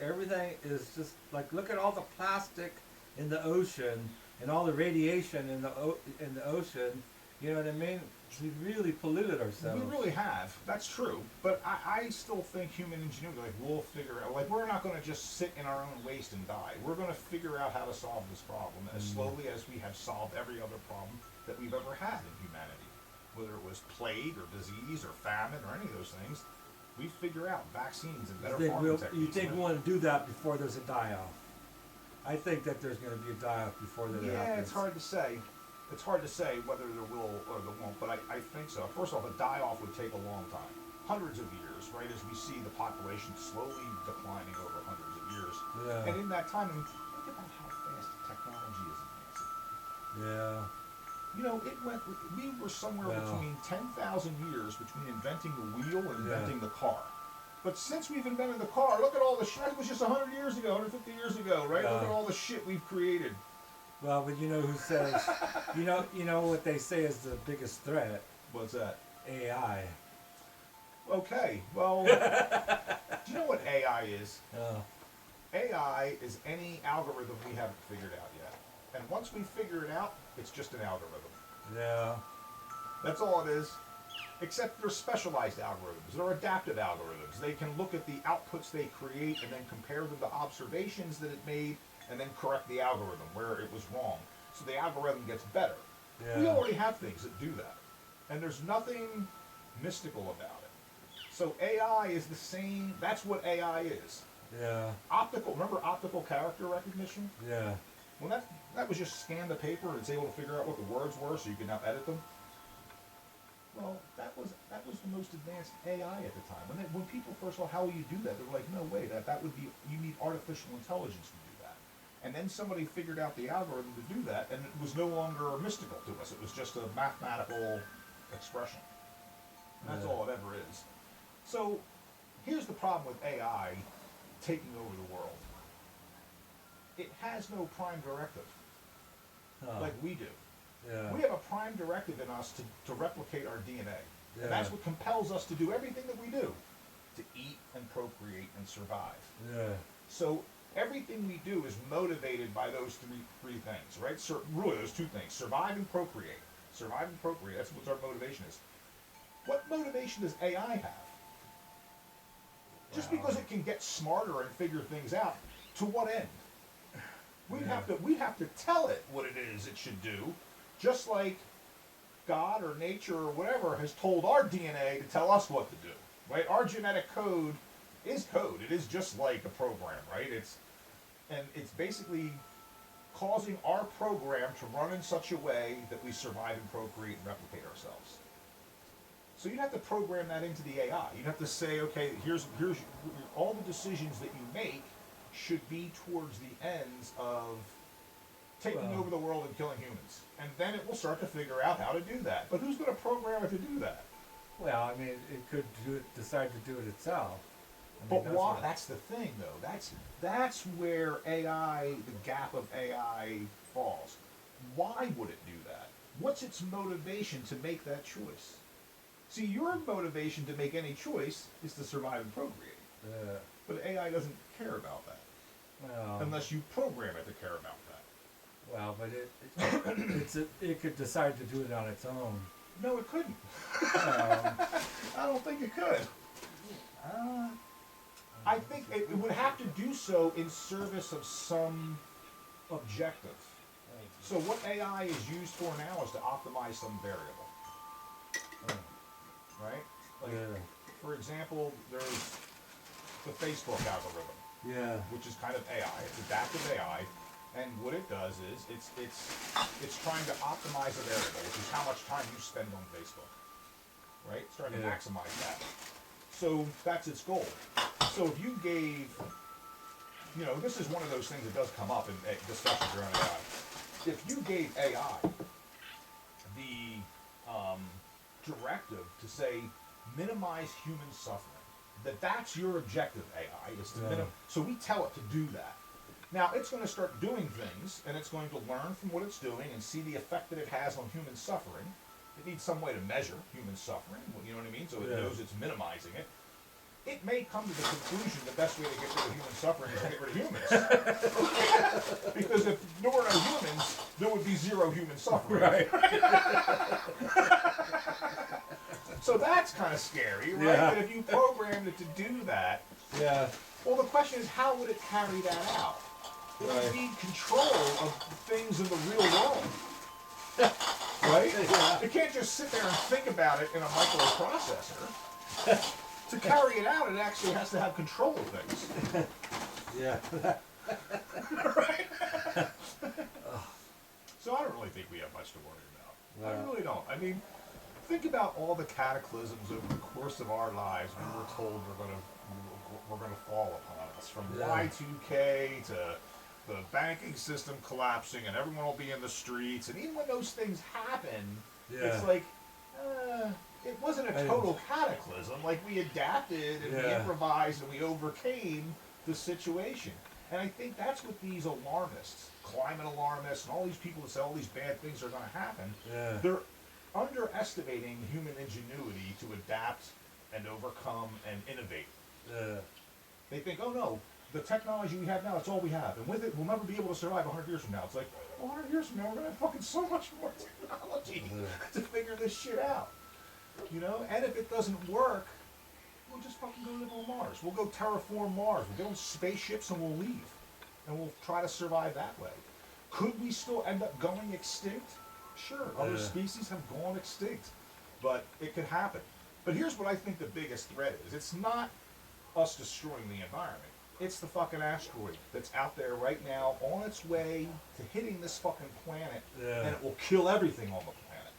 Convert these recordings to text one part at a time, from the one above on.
everything is just like, look at all the plastic in the ocean and all the radiation in in the ocean. You know what I mean? We really polluted We ourselves. really have. That's true. But I still think human ingenuity, like, we'll figure out, like, we're not going to just sit in our own waste and die. We're going to figure out how to solve this problem as Mm. slowly as we have solved every other problem that we've ever had in humanity. Whether it was plague or disease or famine or any of those things, we figure out vaccines and better farming You techniques. think we want to do that before there's a die off? I think that there's going to be a die off before that Yeah, it's happens. hard to say. It's hard to say whether there will or there won't, but I think so. First off, a die off would take a long time. Hundreds of years, right, as we see the population slowly declining over hundreds of years. Yeah, And in that time, I mean, think about how fast technology is advancing. yeah. You know, we were somewhere Well, between 10,000 years between inventing the wheel and yeah. inventing the car. But since we've invented the car, look at all the shit. It was just 100 years ago, 150 years ago, right? Look at all the shit we've created. Well, but you know who says, you know what they say is the biggest threat? What's that? AI. Okay, well, do you know what AI is? Oh, AI is any algorithm we haven't figured out yet. And once we figure it out, it's just an algorithm. yeah, That's all it is. Except they're specialized algorithms. They're adaptive algorithms. They can look at the outputs they create and then compare them to observations that it made and then correct the algorithm where it was wrong. So the algorithm gets better. We yeah, already have things that do that. And there's nothing mystical about it. So AI is the same. That's what AI is. yeah, Remember optical character recognition? yeah, Well, that was just scan the paper and it's able to figure out what the words were so you can now edit them. Well, that was the most advanced AI at the time. When people first saw how will you do that, they were like, no way, that would be, you need artificial intelligence to do that. And then somebody figured out the algorithm to do that, and it was no longer mystical to us. It was just a mathematical expression. And that's yeah. all it ever is. So here's the problem with AI taking over the world. It has no prime directive Oh, like we do. yeah, We have a prime directive in us to replicate our DNA. yeah, And that's what compels us to do everything that we do, to eat and procreate and survive. yeah, So everything we do is motivated by those three things, right? Really, those two things: survive and procreate. Survive and procreate. That's what our motivation is. What motivation does AI have? Just Wow. because it can get smarter and figure things out, to what end? Yeah. We'd have to tell it what it is it should do, just like God or nature or whatever has told our DNA to tell us what to do. Right? Our genetic code is code. It is just like a program, right? It's basically causing our program to run in such a way that we survive and procreate and replicate ourselves. So you'd have to program that into the AI. You'd have to say, okay, here's all the decisions that you make should be towards the ends of taking Well, over the world and killing humans. And then it will start to figure out how to do that. But who's going to program it to do that? well, I mean, it could decide to do it itself. I mean, But why? what- That's the thing, though. That's where AI, the gap of AI, falls. Why would it do that? What's its motivation to make that choice? See, your motivation to make any choice is to survive and procreate. yeah, But AI doesn't care about that well, unless you program it to care about that. well, but it could decide to do it on its own. No, it couldn't. Um, I don't think it could. uh, I think it would have to do so in service of some objective. So what AI is used for now is to optimize some variable, right? Like, yeah, for example, there's the Facebook algorithm, yeah, which is kind of AI. It's adaptive AI, and what it does is it's trying to optimize a variable, which is how much time you spend on Facebook, right? It's trying to Yeah. maximize that. So that's its goal. So if you gave, this is one of those things that does come up in discussions around AI. If you gave AI the directive to say minimize human suffering, that's your objective, AI, is to Yeah. minimize. So we tell it to do that. Now it's going to start doing things, and it's going to learn from what it's doing and see the effect that it has on human suffering. It needs some way to measure human suffering. You know what I mean? So it Yeah. knows it's minimizing it. it may come to the conclusion the best way to get rid of human suffering is to get rid of humans. Because if there were no humans, there would be zero human suffering. Right. So that's kind of scary, right? Yeah. That if you programmed it to do that, Yeah. well, the question is, how would it carry that out? It Right. would need control of things in the real world. Right? Yeah. It can't just sit there and think about it in a microprocessor. To carry it out, it actually has to have control of things. Yeah. Right? So I don't really think we have much to worry about. I really don't. I mean, think about all the cataclysms over the course of our lives when we're told we're gonna fall upon us, from Y2K to the banking system collapsing and everyone will be in the streets. And even when those things happen, it's like, it wasn't a total cataclysm. Like, we adapted and we improvised and we overcame the situation. And I think that's what these alarmists, climate alarmists, and all these people that say all these bad things are going to happen, they're underestimating human ingenuity to adapt and overcome and innovate. They think, oh no, the technology we have now, it's all we have. And with it, we'll never be able to survive 100 years from now. It's like, well, 100 years from now, we're going to have fucking so much more technology to figure this shit out. You know? And if it doesn't work, we'll just fucking go live on Mars. We'll go terraform Mars. We'll get on spaceships and we'll leave. And we'll try to survive that way. Could we still end up going extinct? Sure, other species have gone extinct. But it could happen. But here's what I think the biggest threat is. It's not us destroying the environment. It's the fucking asteroid that's out there right now on its way to hitting this fucking planet, and it will kill everything on the planet.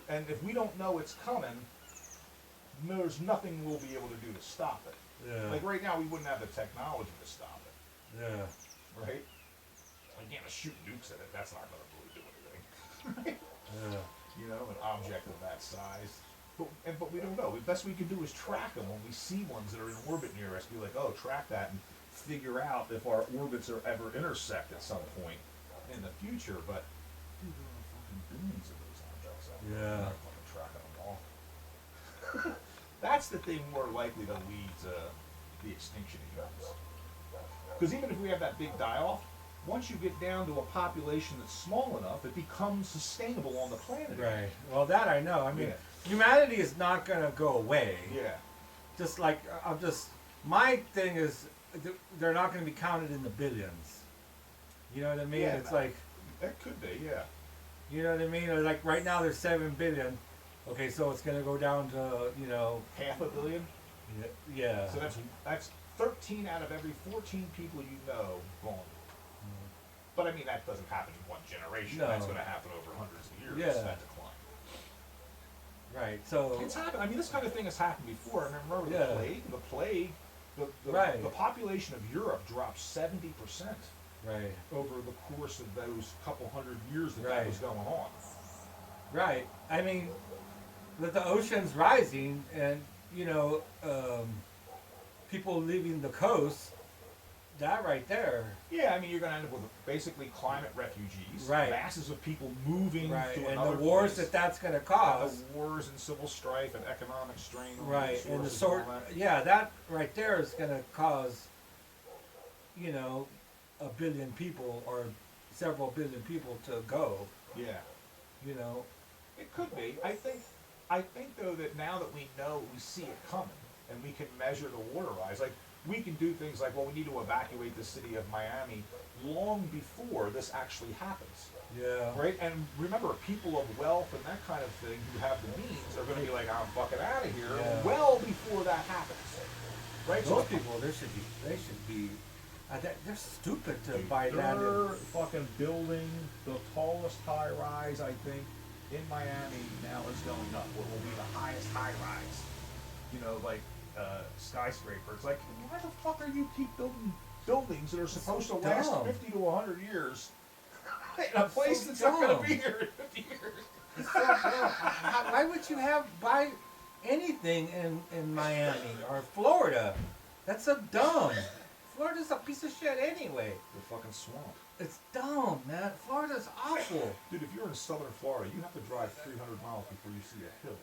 And if we don't know it's coming, there's nothing we'll be able to do to stop it. Like right now, we wouldn't have the technology to stop it. Right? Again, shoot nukes at it, that's not going to really do anything. You know, an object of that size. But we don't know. The best we can do is track them when we see ones that are in orbit near us. Be like, oh, track that and figure out if our orbits are ever intersect at some point in the future. But dude, there are fucking billions of those objects out there. We're not fucking tracking them all. That's the thing more likely to lead to the extinction of humans. Because even if we have that big die-off, once you get down to a population that's small enough, it becomes sustainable on the planet. Right. Well, that I know. I mean, humanity is not going to go away. Just like, my thing is, they're not going to be counted in the billions. You know what I mean? It's like... That could be, You know what I mean? Or like right now there's 7 billion. Okay, so it's going to go down to, you know... Half a billion? Yeah. So that's 13 out of every 14 people you know gone. But I mean, that doesn't happen in one generation. No. That's going to happen over hundreds of years, that decline. Right, so... It's happened. I mean, this kind of thing has happened before. I remember the plague. The plague, the population of Europe dropped 70% over the course of those couple hundred years that was going on. Right. I mean, with the oceans rising and, you know, people leaving the coast, that right there. Yeah, I mean, you're going to end up with basically climate refugees. Masses of people moving to another and the wars place. that's going to cause. The wars and civil strife and economic strain. And that right there is going to cause, you know, a billion people or several billion people to go. You know. It could be. I think though that now that we know, we see it coming, and we can measure the water rise. Like, we can do things like, well, we need to evacuate the city of Miami long before this actually happens. Right? And remember, people of wealth and that kind of thing who have the means are going to be like, I'm fucking out of here well before that happens. Right? Those people, they should be, they're stupid to buy that. They're fucking building the tallest high rise, I think, in Miami now is going up. What will be the highest high rise? You know, like, skyscraper. It's like, why the fuck are you keep building buildings that are supposed to last 50 to 100 years in a place that's not going to be here in 50 years? It's so dumb. Why would you buy anything in Miami or Florida? That's so dumb. Florida's a piece of shit anyway. The fucking swamp. It's dumb, man. Florida's awful. Dude, if you're in southern Florida, you have to drive 300 miles before you see a hill.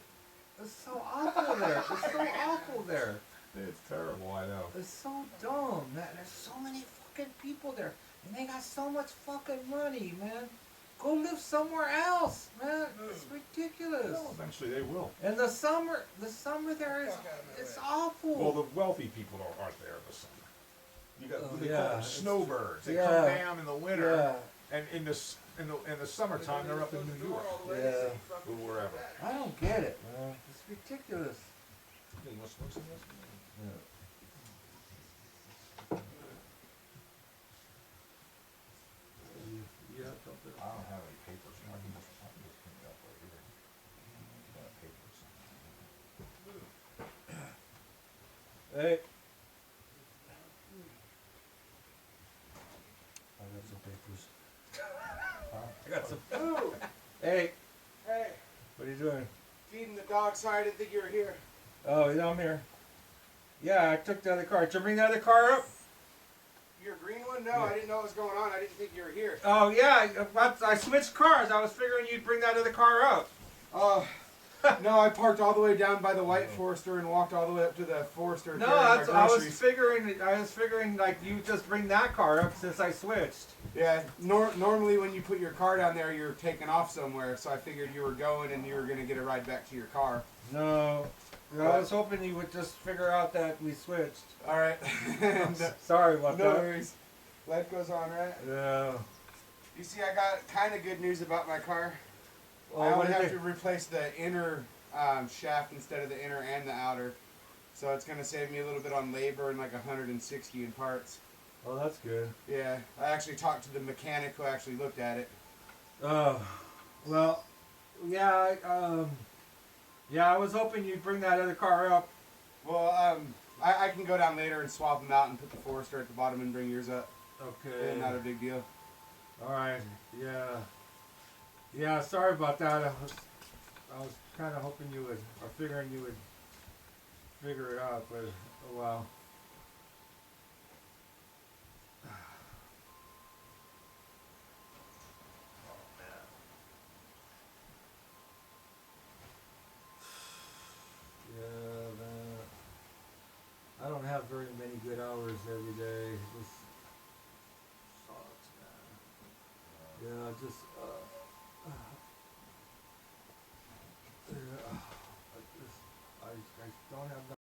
It's so awful there. It's so awful there. It's terrible, I know. It's so dumb, man. There's so many fucking people there, and they got so much fucking money, man. Go live somewhere else, man. It's ridiculous. Well, eventually they will. And the summer there is, it's awful. Well, the wealthy people aren't there in the summer. You got they call them snowbirds. They yeah. come down in the winter, Yeah. and in the summertime they're up in New York Yeah. or wherever. I don't get it, man. It's ridiculous. Hey, you want to smoke some of this? Yeah. You have something? I don't have any papers. I can just clean it up right here. Papers. Hey. I got some papers. I got some. Ooh, Hey, hey, what are you doing? feeding the dog, sorry, I didn't think you were here. Oh, yeah, I'm here. Yeah, I took the other car. Did you bring the other car up? Your green one? No, I didn't know what was going on. I didn't think you were here. Oh, yeah. I switched cars. I was figuring you'd bring that other car up. No, I parked all the way down by the White Forester and walked all the way up to the Forester. No, carrying my I was groceries. figuring like you just bring that car up since I switched. Yeah, normally when you put your car down there, you're taking off somewhere, so I figured you were going and you were going to get a ride back to your car. No. I was hoping you would just figure out that we switched. All right. Sorry about No that. worries. Life goes on, right? Yeah. You see, I got kind of good news about my car. Well, I what only did have they- to replace the inner shaft instead of the inner and the outer. So it's going to save me a little bit on labor and like 160 in parts. Oh, that's good. Yeah, I actually talked to the mechanic who actually looked at it. Oh, well, yeah, I was hoping you'd bring that other car up. Well, I can go down later and swap them out and put the Forester at the bottom and bring yours up. Okay. Not a big deal. All right. Yeah. Yeah. Sorry about that. I was kind of hoping you would, or figuring you would figure it out, but oh well. Yeah, man. I don't have very many good hours every day. This sucks, man. Yeah, just yeah, I don't have